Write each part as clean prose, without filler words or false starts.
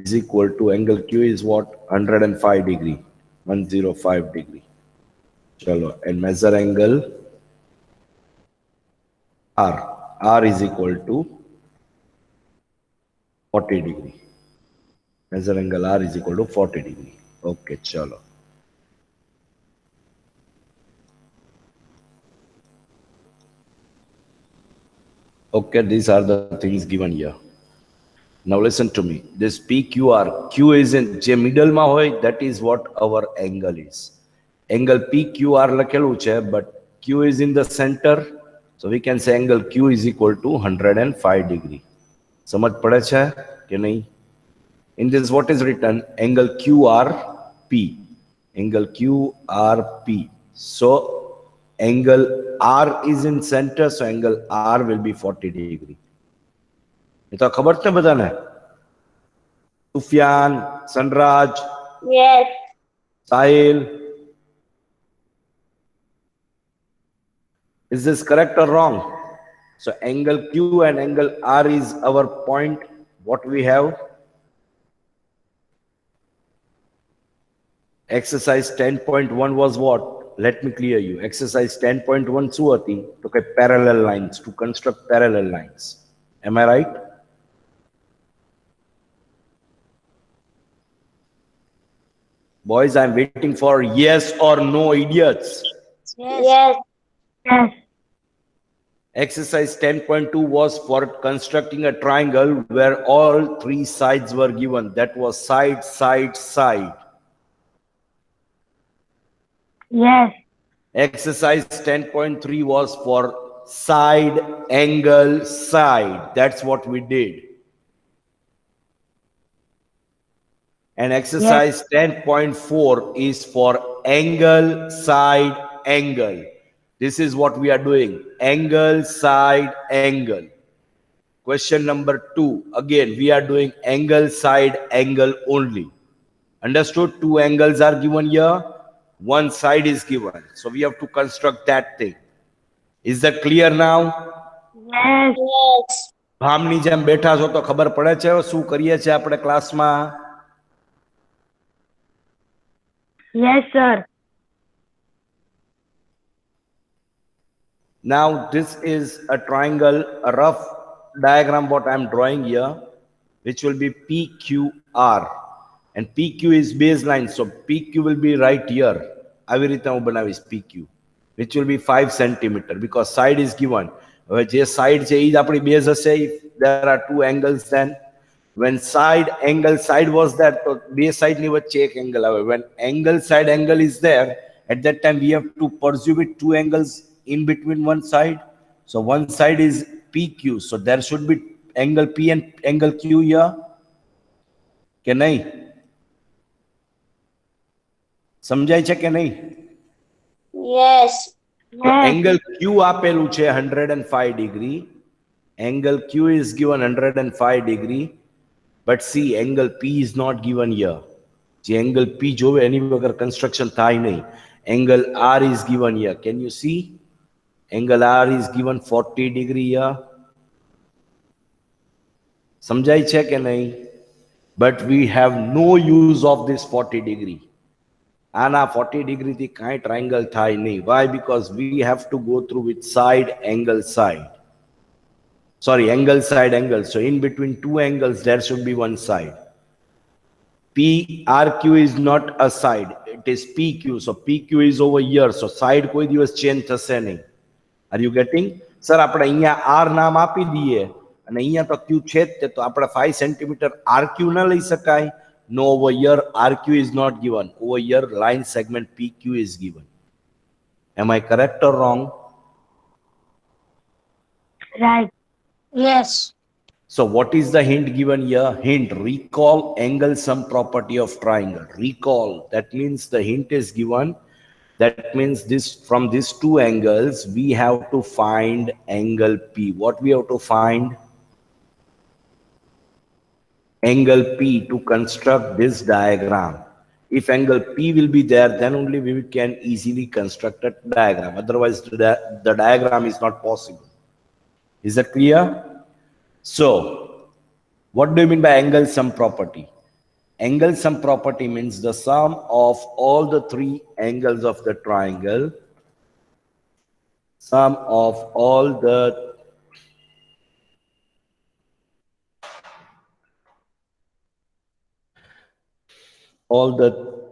is equal to angle Q is what? 105 degree. 105 degree. Chalo. And measure angle R. R is equal to 40 degree. Measure angle R is equal to 40 degree. Okay, chalo. Okay, these are the things given here. Now listen to me. This PQR, Q is in J middle ma hoy, that is what our angle is. Angle PQR લખેલું છે, but Q is in the center. So we can say angle Q is equal to 105 degree. સમજ પડે છે કે નહીં? In this, what is written? Angle QRP. Angle QRP. So angle R is in center, so angle R will be 40 degree. ये तो खबर છે બધાને? Sufiyan, સનરાજ, Yes. Sahil. Is this correct or wrong? So angle Q and angle R is our point. What we have? Exercise 10.1 was what? Let me clear you. Exercise 10.1 શું હતી? તો કે parallel lines, to construct parallel lines. Am I right? Boys, I'm waiting for yes or no, idiots. Yes. Yes. Exercise 10.2 was for constructing a triangle where all three sides were given. That was side, side, side. Yes. Exercise 10.3 was for side, angle, side. That's what we did. And exercise 10.4 is for angle, side, angle. This is what we are doing. Angle, side, angle. Question number 2. Again, we are doing angle, side, angle only. Understood? Two angles are given here. One side is given. So we have to construct that thing. Is that clear now? Yes. Yes. ભામની જેમ બેઠા છો તો ખબર પડે છે શું કરીએ છીએ આપણે ક્લાસમાં? Yes, sir. Now this is a triangle, a rough diagram what I am drawing here, which will be PQR. And PQ is baseline, so PQ will be right here. આવી રીતે હું બનાવીશ PQ, which will be 5 centimeter because side is given. હવે જે side છે એ જ આપણી base હશે. If there are two angles, then when side angle side was there, તો બે side ની વચ્ચે એક angle આવે. When angle side angle is there, at that time we have to pursue with two angles in between one side. So one side is PQ, so there should be angle P and angle Q here. કે નહીં? સમજાય છે કે નહીં? Yes. So angle Q આપેલું છે 105 degree. Angle Q is given 105 degree. But see, angle P is not given here. જે angle P જોવે એની વગર construction થાય નહીં. Angle R is given here. Can you see? Angle R is given 40 degree here. સમજાય છે કે નહીં? But we have no use of this 40 degree. આના 40 degree થી કાંઈ triangle થાય નહીં. Why? Because we have to go through with side, angle, side. Sorry, angle, side, angle. So in between two angles, there should be one side. PRQ is not a side. It is PQ. So PQ is over here. So side કોઈ દિવસ change થશે નહીં. Are you getting? Sir, આપણે અહીંયા R નામ આપી દઈએ અને અહીંયા તો Q છે જ તે, તો આપણે 5 centimeter RQ ન લઈ શકાય? No, over here RQ is not given. Over here line segment PQ is given. Am I correct or wrong? Right. Yes. So what is the hint given here? Hint, recall angle sum property of triangle. Recall, that means the hint is given. That means this, from these two angles we have to find angle P. What we have to find? Angle P to construct this diagram. If angle P will be there, then only we can easily construct a diagram. Otherwise the diagram is not possible. Is that clear? So what do you mean by angle sum property? Angle sum property means the sum of all the three angles of the triangle. Sum of all the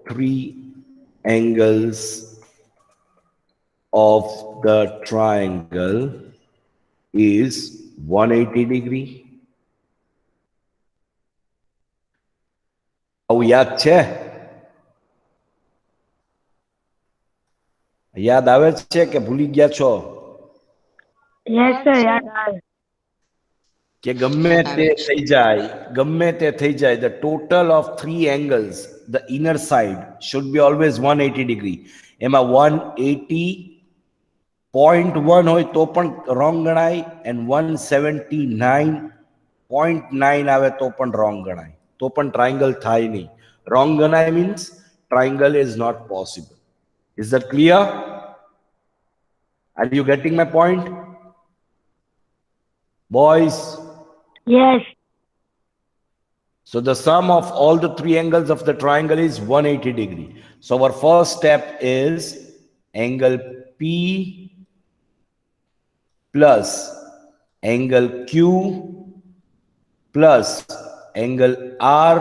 three angles of the triangle is 180 degree. આવું યાદ છે? યાદ આવે છે કે ભૂલી ગયા છો? Yes, sir. Yeah. કે ગમે તે થઈ જાય, the total of three angles, the inner side should be always 180 degree. એમાં 180.1 હોય તો પણ wrong ગણાય, and 179.9 આવે તો પણ wrong ગણાય, તો પણ triangle થાય નહીં. Wrong ગણાય means triangle is not possible. Is that clear? Are you getting my point, boys? Yes. So the sum of all the three angles of the triangle is 180 degree. So our first step is angle P plus angle Q plus angle R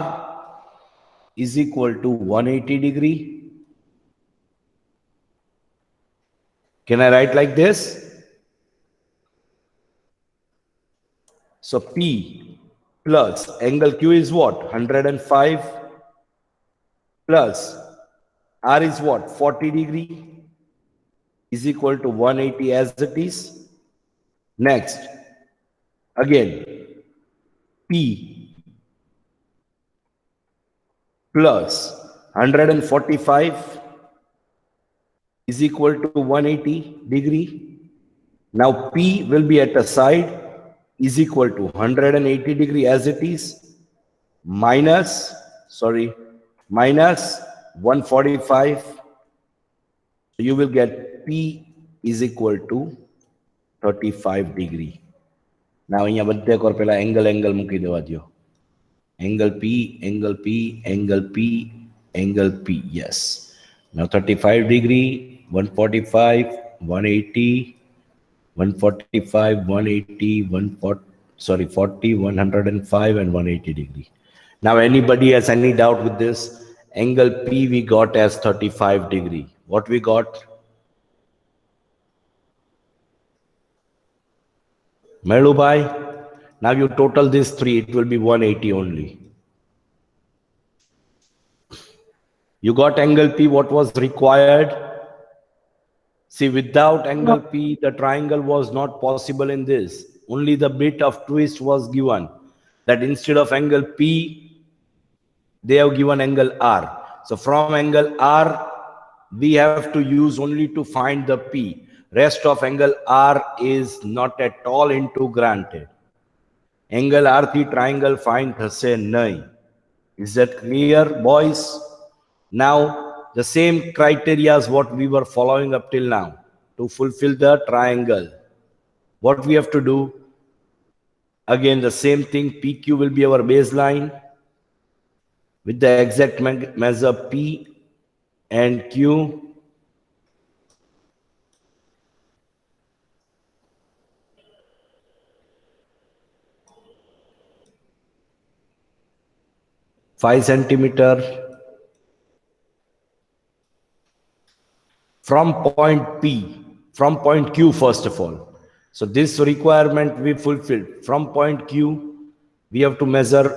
is equal to 180 degree. Can I write like this? So P plus angle Q is what? 105 plus R is what? 40 degree is equal to 180 as it is. Next, again, P plus 145 is equal to 180 degree. Now P will be at a side is equal to 180 degree as it is, minus 145. So you will get P is equal to 35 degree. Now અહીંયા બધે core પેલા angle મૂકી દેવા દો. Angle P, angle P, angle P, angle P. Yes. Now 35 degree, 145, 180, 145, 180, 40, 105 and 180 degree. Now anybody has any doubt with this? Angle P we got as 35 degree. What we got? Melubai, now you total these three, it will be 180 only. You got angle P, what was required? See, without angle P, the triangle was not possible in this. Only the bit of twist was given. That instead of angle P, they have given angle R. So from angle R, we have to use only to find the P. Rest of angle R is not at all into granted. Angle R thi triangle find thase nahi. Is that clear, boys? Now, the same criteria as what we were following up till now to fulfill the triangle. What we have to do? Again, the same thing, PQ will be our baseline with the exact measure P and Q. Five centimeter from point P, from point Q first of all. So this requirement we fulfilled. From point Q, we have to measure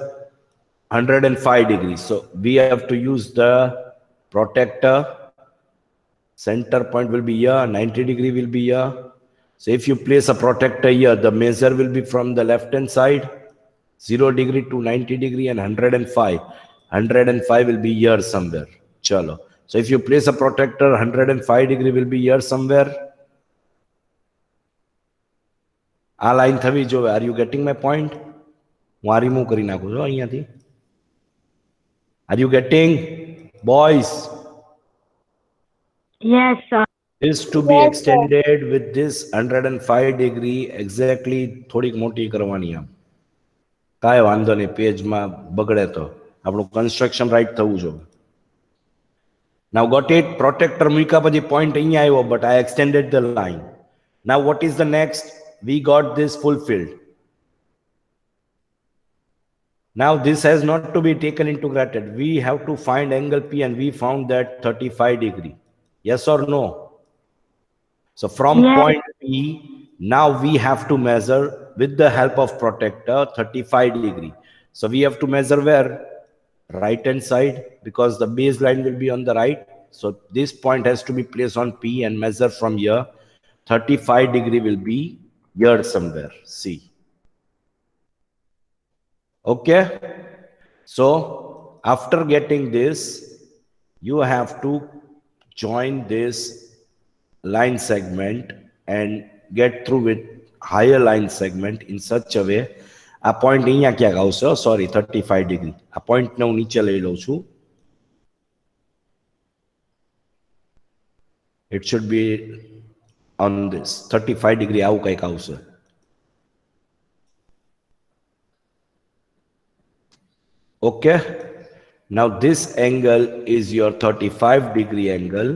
105 degrees. So we have to use the protractor. Center point will be here, 90 degree will be here. So if you place a protractor here, the measure will be from the left hand side, 0 degree to 90 degree and 105. 105 will be here somewhere. Chalo. So if you place a protractor, 105 degree will be here somewhere. આ line થવી જોવે. Are you getting my point? હું આ remove કરી નાખું છું અહીંયાથી. Are you getting, boys? Yes, sir. Is to be extended with this 105 degree exactly થોડીક મોટી કરવાની આમ. કાંઈ વાંધો નહીં, પેજમાં બગડે તો આપણું કન્સ્ટ્રક્શન રાઈટ થવું જોઈએ. Now got it? Protector મૂક્યા પછી point અહીંયા આવ્યો, but I extended the line. Now what is the next? We got this fulfilled. Now this has not to be taken into granted. We have to find angle P and we found that 35 degree. Yes or no? So from Yes. point P, now we have to measure with the help of protector 35 degree. So we have to measure where? Right hand side, because the baseline will be on the right. So this point has to be placed on P and measure from here. 35 degree will be here somewhere. See. Okay. So after getting this, you have to join this line segment and get through with higher line segment in such a way. આ point અહીંયા ક્યાંક આવશે, sorry 35 degree. આ પોઈન્ટને હું નીચે લઈ લઉં છું. It should be on this 35 degree, આવું કંઈક આવશે. Okay. Now this angle is your 35 degree angle.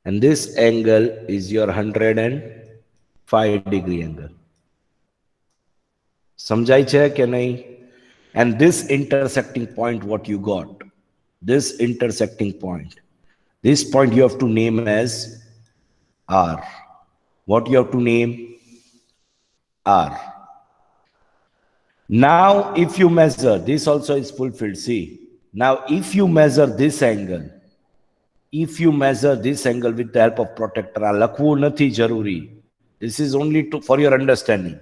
And this angle is your 105 degree angle. समझाई छे के नहीं? And this intersecting point, what you got, this intersecting point, this point you have to name as R. What you have to name? R. Now if you measure, this also is fulfilled. See, now if you measure this angle, if you measure this angle with the help of protector, આ લખવું નથી જરૂરી. This is only for your understanding.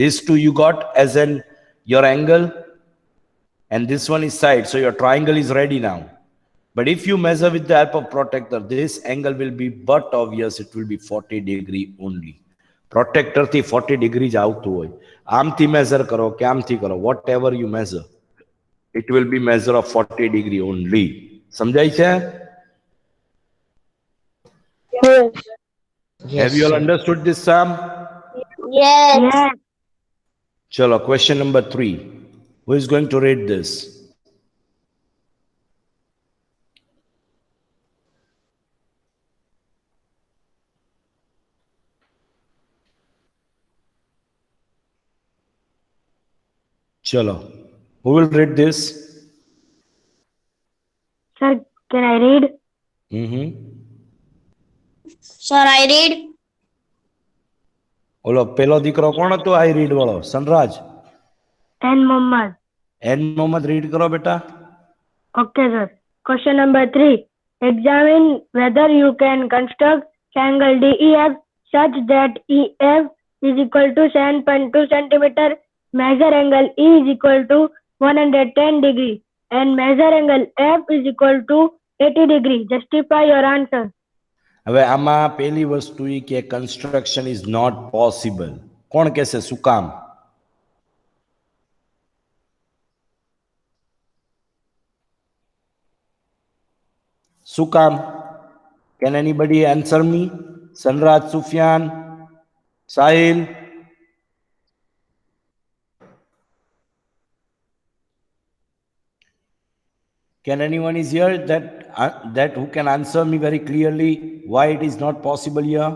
These two you got as an your angle, and this one is side, so your triangle is ready now. But if you measure with the help of protector, this angle will be but obvious, it will be 40 degree only. Protector થી 40 degree જ આવતું હોય. આમથી measure કરો કે આમથી કરો, whatever you measure, it will be measure of 40 degree only. સમજાય છે? Yes. Have you all understood this, Sam? Yes. Yes. Chalo, question number 3. Who is going to read this? Chalo, who will read this? Sir, can I read? Sir, I read. ઓલો પેલો દીકરો કોણ હતો I read વાળો? Sanraj. N. Muhammad. N Muhammad read કરો બેટા. Okay, sir. Question number 3. Examine whether you can construct triangle DEF such that EF is equal to 7.2 centimeter, measure angle E is equal to 110 degree, and measure angle F is equal to 80 degree. Justify your answer. હવે આમાં પહેલી વસ્તુ એ કે construction is not possible. કોણ કહેશે શું કામ? શું કામ? Can anybody answer me? Sanraj, Sufyan, Sahil? Can anyone is here that who can answer me very clearly why it is not possible here?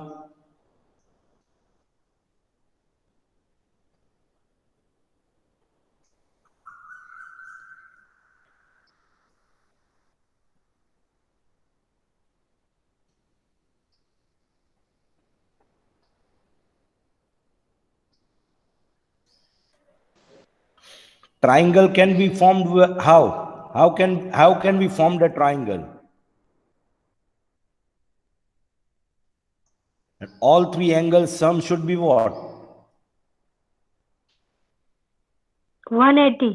Triangle can be formed how? How can we form the triangle? And all three angles sum should be what? 180.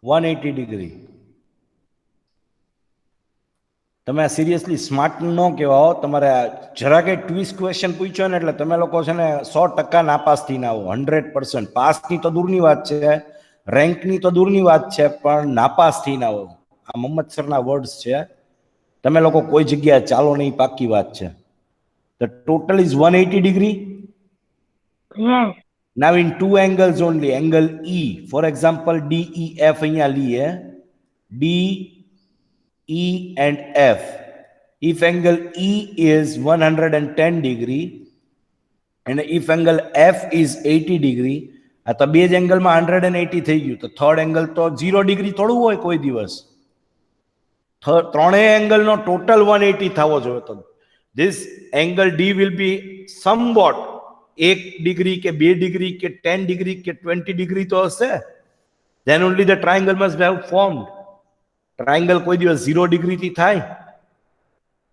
180 degree. તમે seriously smart ન કહેવાઓ, તમારે જરા કંઈ twist question પૂછ્યો ને એટલે તમે લોકો છે ને 100% નાપાસ થઈને આવો. 100% પાસની તો દૂરની વાત છે, રેન્કની તો દૂરની વાત છે, પણ નાપાસ થઈને આવો. આ મોહમ્મદ સરના વર્ડ્સ છે. તમે લોકો કોઈ જગ્યાએ ચાલો નહીં, પાકી વાત છે. The total is 180 degree. Yes. Now in two angles only, angle E, for example, DEF અહીંયા લઈએ, D, E and F. If angle E is 110 degree and if angle F is 80 degree, તો બે જ એંગલમાં 180 થઈ ગયું, તો થર્ડ એંગલ તો 0 degree થોડું હોય કોઈ દિવસ. ત્રણેય એંગલનો ટોટલ 180 થવો જોઈએ. તો this angle D will be somewhat 1 degree કે 2 degree કે 10 degree કે 20 degree તો હશે. Then only the triangle must have formed. Triangle કોઈ દિવસ 0 degree થી થાય?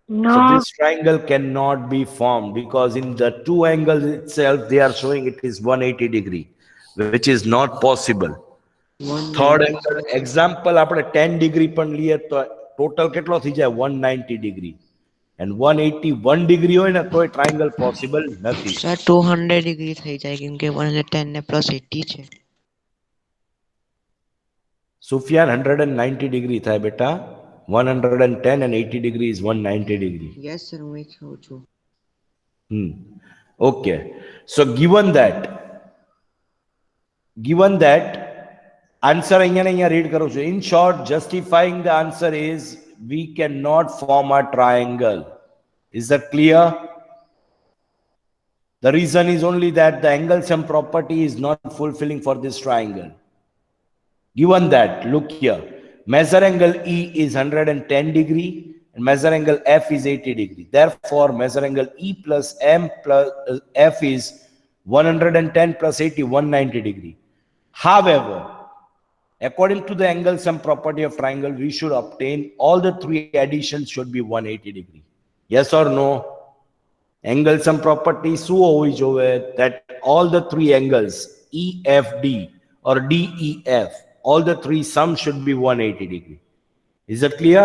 No. So this triangle cannot be formed because in the two angles itself they are showing it is 180 degree, which is not possible. Third angle example આપણે 10 degree પણ લઈએ તો total કેટલો થઈ જાય? 190 degree. And 181 degree હોય ને તોય triangle possible નથી. સર 200 ડિગ્રી થઈ જાય કેમ કે 110 ને પ્લસ 80 છે. Sufyan 190 degree થાય બેટા. 110 and 80 degree is 190 degree. Yes sir હું એ કહું છું. Okay. So given that answer અહીંયા read કરું છું. In short, justifying the answer is we cannot form a triangle. Is that clear? The reason is only that the angle sum property is not fulfilling for this triangle. Given that, look here, measure angle E is 110 degree and measure angle F is 80 degree. Therefore, measure angle E plus M plus F is 110 plus 80, 190 degree. However, according to the angle sum property of triangle, we should obtain all the three additions should be 180 degree. Yes or no? Angle sum property શું હોવી જોઈએ? That all the three angles EFD or DEF, all the three sums should be 180 degree. Is that clear?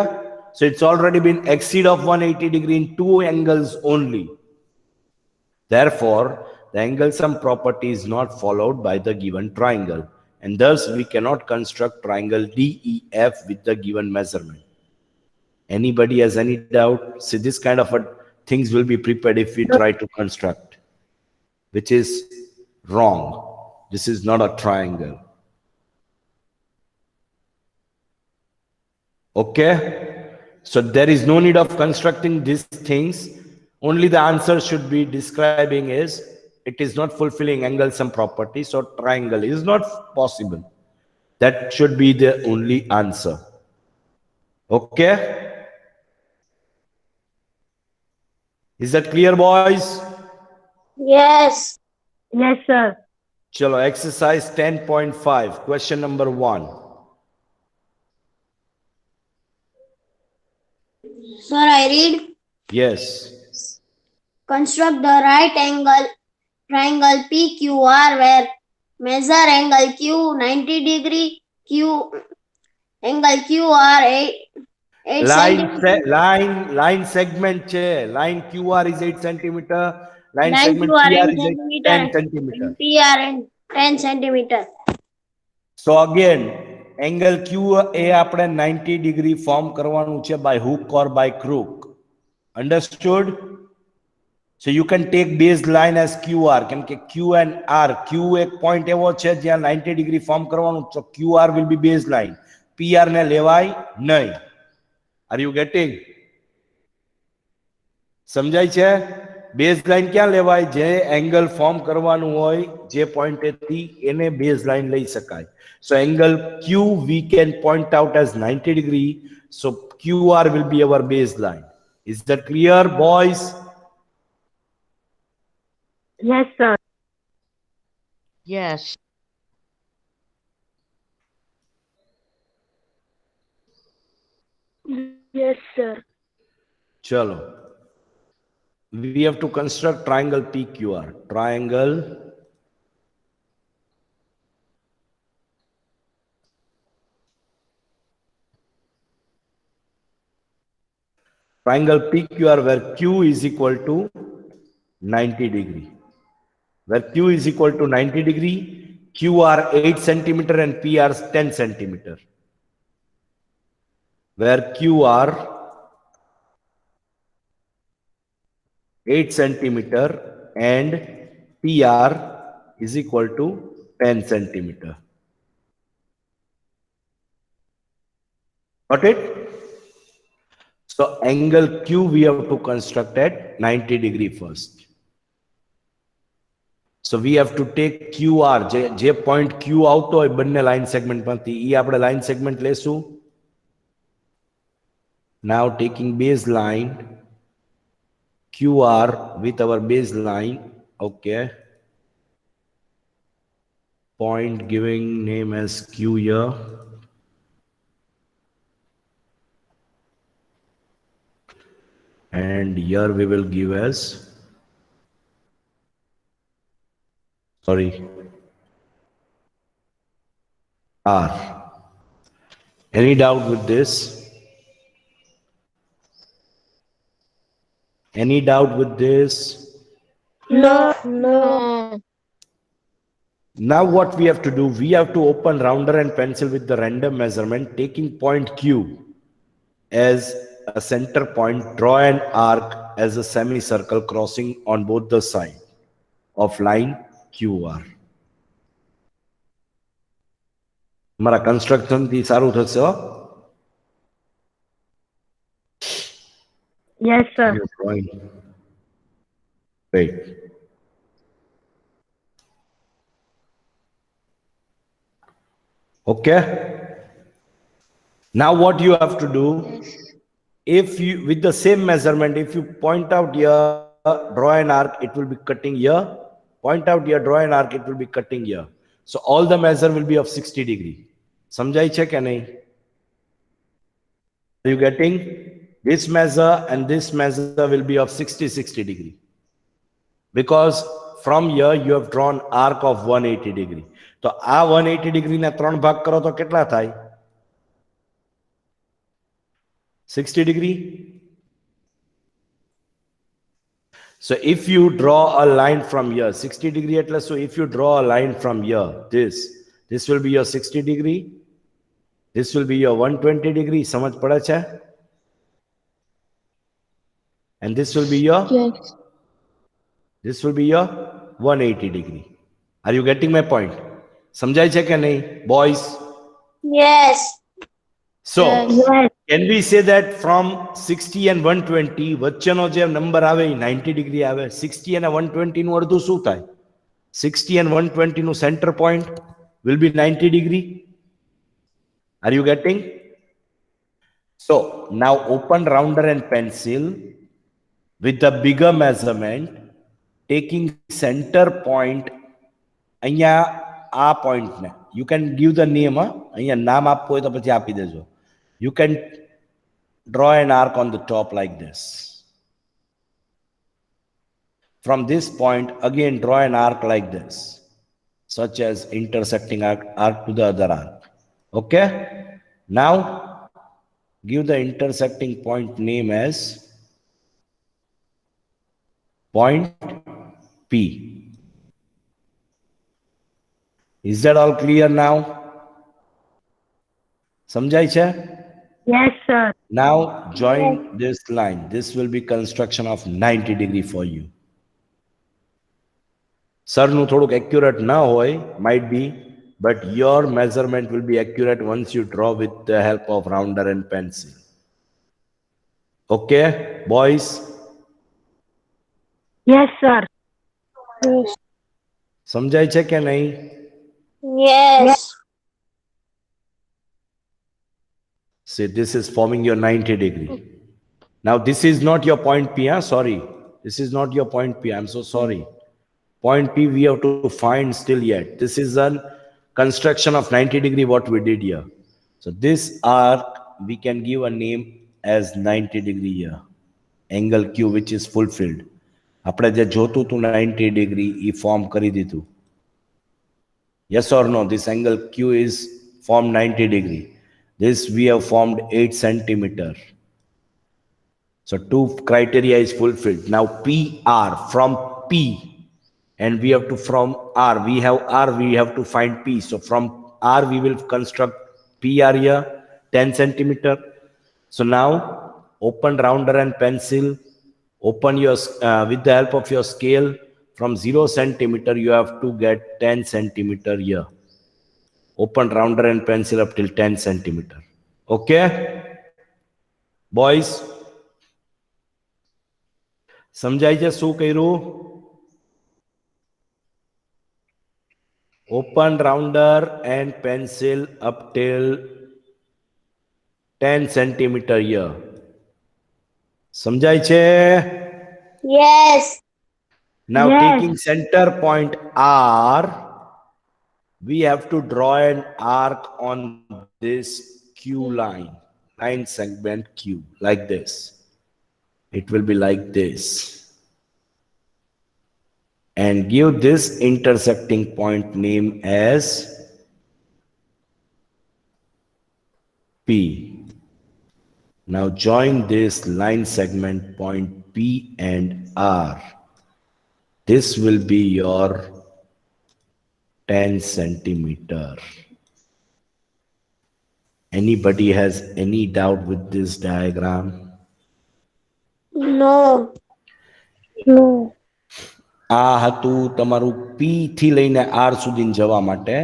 So it's already been exceed of 180 degree in two angles only. Therefore, the angle sum property is not followed by the given triangle, and thus we cannot construct triangle DEF with the given measurement. Anybody has any doubt? See, this kind of things will be prepared if we try to construct, which is wrong. This is not a triangle. Okay? So there is no need of constructing these things. Only the answer should be describing is it is not fulfilling angle sum property, so triangle is not possible. That should be the only answer. Okay? Is that clear, boys? Yes. Yes, sir. Chalo, exercise 10.5, question number 1. Sir, I read. Yes. Construct the right angle triangle PQR where measure angle Q 90 degree, angle QR 8 centimeter. Line segment che. Line QR is 8 centimeter. Line Line segment QR PR 8 is centimeter. 10 centimeter. PR and 10 centimeter. So again, angle Q એ આપણે 90 degree form કરવાનું છે by hook or by crook. Understood? So you can take baseline as QR. કેમ કે Q and R, Q એક point એવો છે જ્યાં 90 degree form કરવાનું, so QR will be baseline. PR ને લેવાય નહીં. Are you getting? સમજાય છે? બેઝલાઇન ક્યાં લેવાય? જે એંગલ ફોર્મ કરવાનું હોય જે પોઈન્ટેથી એને બેઝલાઇન લઈ શકાય. So angle Q we can point out as 90 degree. So QR will be our baseline. Is that clear, boys? Yes, sir. Yes. Yes, sir. Chalo. We have to construct triangle PQR. Triangle PQR where Q is equal to 90 degree. Where Q is equal to 90 degree, QR 8 centimeter and PR 10 centimeter. Where QR 8 centimeter and PR is equal to 10 centimeter. Got it? So angle Q we have to construct at 90 degree first. So we have to take QR, જે point Q આવતો હોય બંને line segment માંથી એ આપણે line segment લેશું. Now taking baseline QR with our baseline, okay. Point giving name as Q here. And here we will give as, sorry, R. Any doubt with this? Any doubt with this? No. Now what we have to do, we have to open rounder and pencil with the random measurement, taking point Q as a center point, draw an arc as a semicircle crossing on both the sides of line QR. हमारा construction थी सारू थશે हो? Yes, sir. You're drawing. Wait. Okay. Now what you have to do, if you, with the same measurement, if you point out here, draw an arc, it will be cutting here. Point out here, draw an arc, it will be cutting here. So all the measure will be of 60 degree. समझाई छे क्या नहीं? Are you getting? This measure and this measure will be of 60 degree. Because from here you have drawn arc of 180 degree. तो आ 180 degree ने 3 भाग करो तो कितना थाय? 60 degree. So if you draw a line from here, 60 degree at least. So if you draw a line from here, this will be your 60 degree. This will be your 120 degree. समझ पड़ा छे? And this will be your, Yes. this will be your 180 degree. Are you getting my point? समझाई छे क्या नहीं, boys? Yes. So Yes. can we say that from 60 and 120 વચ્ચેનો જે number આવે એ 90 ડિગ્રી આવે? 60 અને 120 નું અડધું શું થાય? 60 and 120 નું center point will be 90 degree. Are you getting? So now open rounder and pencil with the bigger measurement, taking center point. અહીંયા આ point ને you can give the name. અહીંયા નામ આપવું હોય તો પછી આપી દેજો. You can draw an arc on the top like this. From this point, again draw an arc like this, such as intersecting arc to the other arc. Okay? Now, give the intersecting point name as point P. Is that all clear now? समझाई छे? Yes, sir. Now join this line. This will be construction of 90 degree for you. Sir નું થોડુંક accurate ના હોય, might be, but your measurement will be accurate once you draw with the help of rounder and pencil. Okay, boys? Yes, sir. સમજાય છે કે નહીં? Yes. See, this is forming your 90 degree. Now, this is not your point P, huh? Sorry. This is not your point P. I'm so sorry. Point P we have to find still yet. This is a construction of 90 degree what we did here. So this arc, we can give a name as 90 degree here. Angle Q which is fulfilled. આપણે જે જોતું હતું 90 degree, એ form કરી દીધું. Yes or no? This angle Q is formed 90 degree. This we have formed 8 centimeter. So two criteria is fulfilled. Now PR from P, and we have to from R. We have R, we have to find P. So from R we will construct PR here, 10 centimeter. So now open rounder and pencil, Open your, with the help of your scale, from 0 centimeter, you have to get 10 centimeter here. Open rounder and pencil up till 10 centimeter. Okay? Boys? સમજાય છે શું કર્યું? Open rounder and pencil up till 10 centimeter here. સમજાય છે? Yes. Now Yes. taking center point R, we have to draw an arc on this Q line segment Q, like this. It will be like this. And give this intersecting point name as P. Now join this line segment point P and R. This will be your 10 centimeter. Anybody has any doubt with this diagram? No. No. આ હતું તમારું P થી લઈને R સુધી જવા માટે.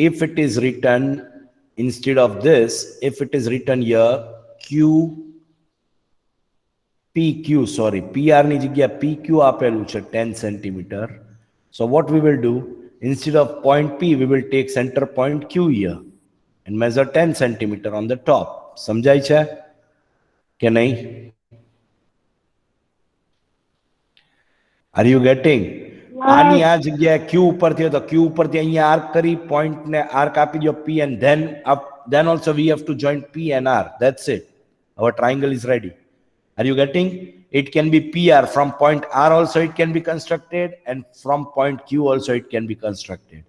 If it is written instead of this, if it is written here PQ, sorry, PR ની જગ્યા PQ આપેલું છે 10 centimeter. So what we will do, instead of point P, we will take center point Q here and measure 10 centimeter on the top. સમજાય છે કે નહીં? Are you getting? આની આ જગ્યાએ Q ઉપરથી હોય તો Q ઉપરથી અહીંયા આર્ક કરી પોઈન્ટ ને આર્ક આપી દો P and then also we have to join P and R. That's it. Our triangle is ready. Are you getting? It can be PR. From point R also it can be constructed, and from point Q also it can be constructed.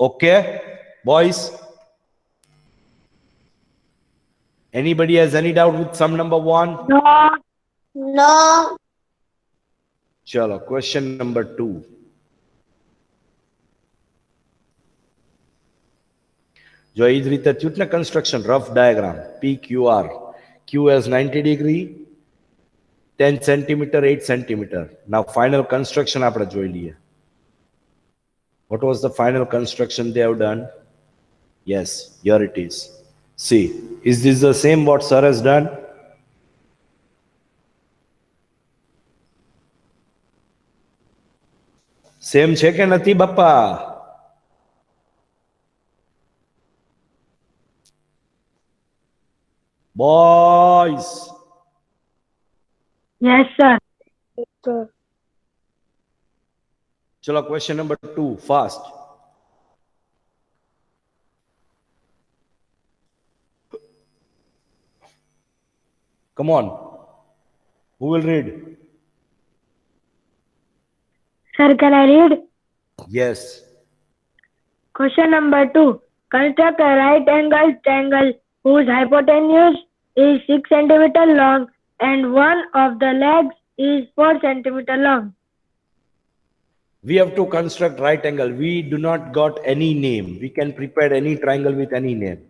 Okay, boys? Anybody has any doubt with sum number 1? No. No. Chalo, question number 2. જો એ જ રીતે થયું ને construction, rough diagram, PQR. Q has 90 degree, 10 centimeter, 8 centimeter. Now final construction આપણે જોઈ લઈએ. What was the final construction they have done? Yes, here it is. See, is this the same what sir has done? Same છે કે નથી બાપા? Boys. Yes, sir. Chalo, question number 2, fast. Come on. Who will read? Sir, can I read? Yes. Question number 2. Construct a right angle triangle whose hypotenuse is 6 centimeter long and one of the legs is 4 centimeter long. We have to construct right angle. We do not got any name. We can prepare any triangle with any name.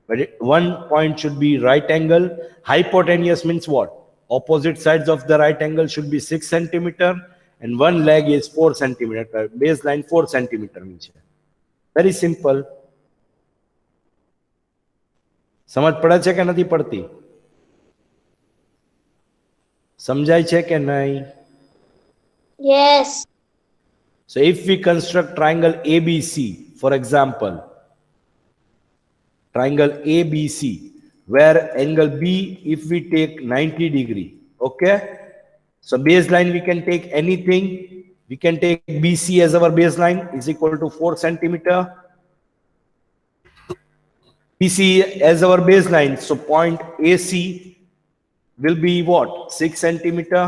But one point should be right angle. Hypotenuse means what? Opposite sides of the right angle should be 6 centimeter and one leg is 4 centimeter. Baseline 4 centimeter. Very simple. સમજ પડે છે કે નથી પડતી? સમજાય છે કે નહીં? Yes. So if we construct triangle ABC, for example, triangle ABC, where angle B, if we take 90 degree, okay? So baseline we can take anything. We can take BC as our baseline, is equal to 4 centimeter. BC as our baseline, so point AC will be what? 6 centimeter.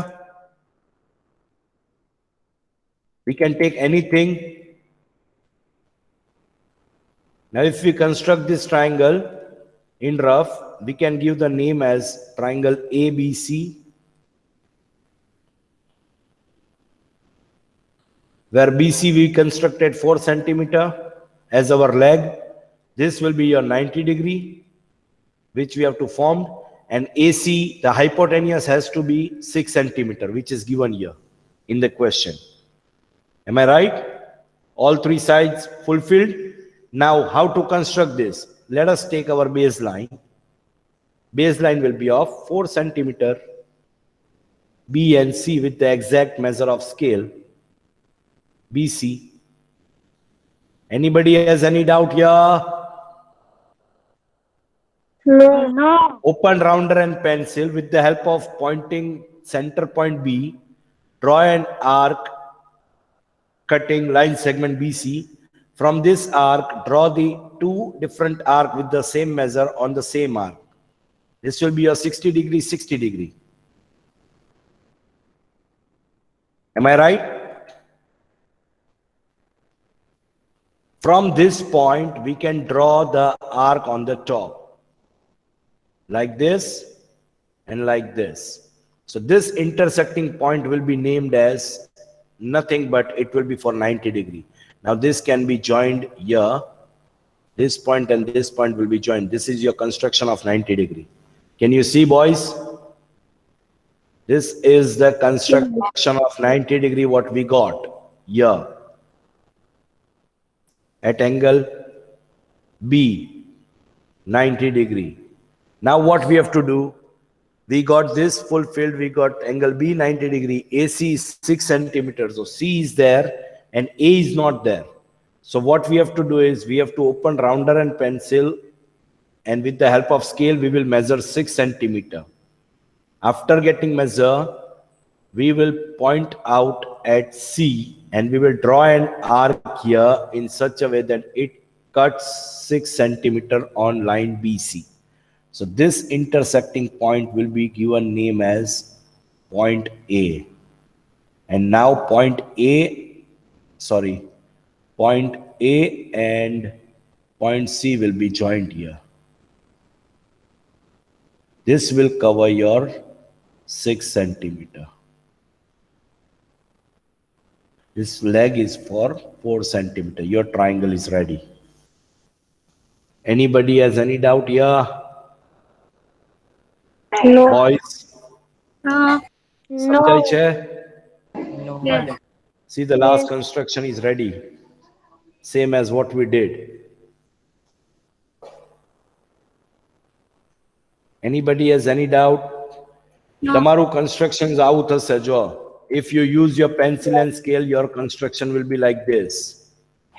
We can take anything. Now if we construct this triangle in rough, we can give the name as triangle ABC, where BC we constructed 4 centimeter as our leg. This will be your 90 degree, which we have to form, and AC, the hypotenuse has to be 6 centimeter, which is given here in the question. Am I right? All three sides fulfilled. Now, how to construct this? Let us take our baseline. Baseline will be of 4 centimeter B and C with the exact measure of scale BC. Anybody has any doubt here? No. No. Open rounder and pencil with the help of pointing center point B, draw an arc cutting line segment BC. From this arc, draw the two different arcs with the same measure on the same arc. This will be a 60 degree, 60 degree. Am I right? From this point, we can draw the arc on the top. Like this and like this. So this intersecting point will be named as nothing but it will be for 90 degree. Now this can be joined here. This point and this point will be joined. This is your construction of 90 degree. Can you see, boys? This is the construction of 90 degree what we got here at angle B, 90 degree. Now what we have to do? We got this fulfilled. We got angle B 90 degree. AC is 6 centimeters. So C is there and A is not there. So what we have to do is we have to open rounder and pencil, and with the help of scale we will measure 6 centimeter. After getting measure, we will point out at C and we will draw an arc here in such a way that it cuts 6 centimeter on line BC. So this intersecting point will be given name as point A. And now point A and point C will be joined here. This will cover your 6 centimeter. This leg is for 4 centimeter. Your triangle is ready. Anybody has any doubt here? No. Boys? No. Samjhay che? No. Yes. See, the last construction is ready. Same as what we did. Anybody has any doubt? Tamaru construction is out of If you use your pencil and scale, your construction will be like this.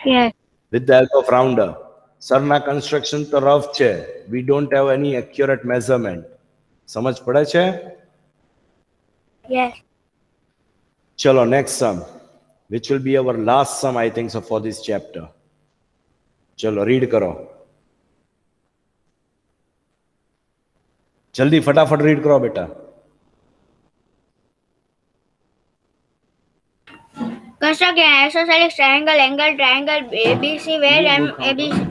Yes. With the help of rounder. Sarna construction to rough che. We don't have any accurate measurement. Samajh pada che? Yes. Chalo, next sum, which will be our last sum, I think so, for this chapter. Chalo, read karo. Jaldi, fatafat read karo, beta. Construct an isosceles triangle ABC where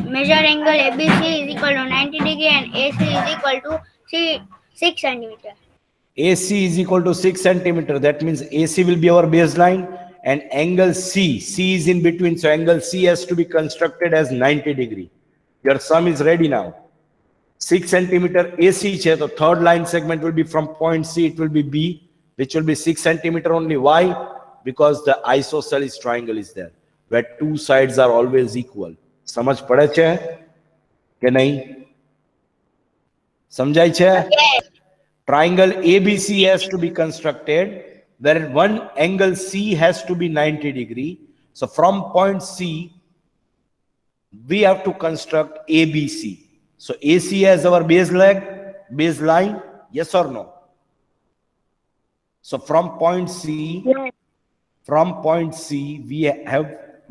measure angle ABC is equal to 90 degree and AC is equal to 6 centimeter. AC is equal to 6 centimeter. That means AC will be our baseline and angle C is in between. So angle C has to be constructed as 90 degree. Your sum is ready now. 6 centimeter AC che, the third line segment will be from point C, it will be B, which will be 6 centimeter only. Why? Because the isosceles triangle is there, where two sides are always equal. Samajh pada che? Ke nahi? Samjhai che? Yes. Triangle ABC has to be constructed, where one angle C has to be 90 degree. So from point C, we have to construct ABC. So AC as our baseline, yes or no? So from point C, Yes. we have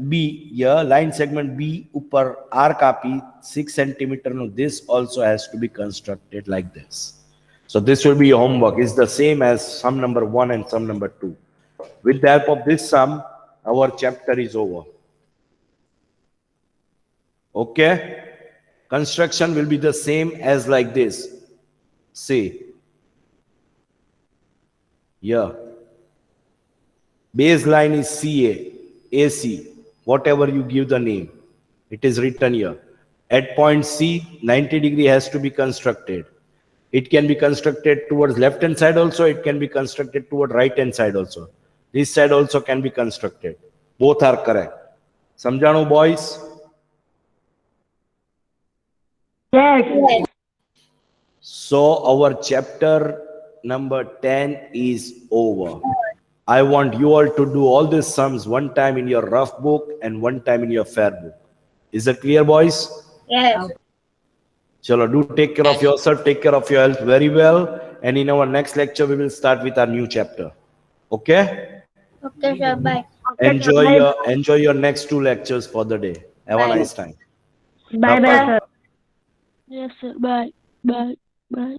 B here, line segment B upar R copy 6 centimeter. No, this also has to be constructed like this. So this will be your homework. It's the same as sum number 1 and sum number 2. With the help of this sum, our chapter is over. Okay? Construction will be the same as like this. See. Here. Baseline is CA, AC, whatever you give the name. It is written here. At point C, 90 degree has to be constructed. It can be constructed towards left hand side also. It can be constructed toward right hand side also. This side also can be constructed. Both are correct. Samjhano, boys? Yes. Yes. So our chapter number 10 is over. I want you all to do all these sums one time in your rough book and one time in your fair book. Is that clear, boys? Yes. Chalo, do take care of yourself, take care of your health very well. And in our next lecture, we will start with our new chapter. Okay? Okay, sir. Bye. Enjoy your next 2 lectures for the day. Have a Bye. nice time. Bye bye, Bye-bye. sir. Yes, sir. Bye. Bye. Bye.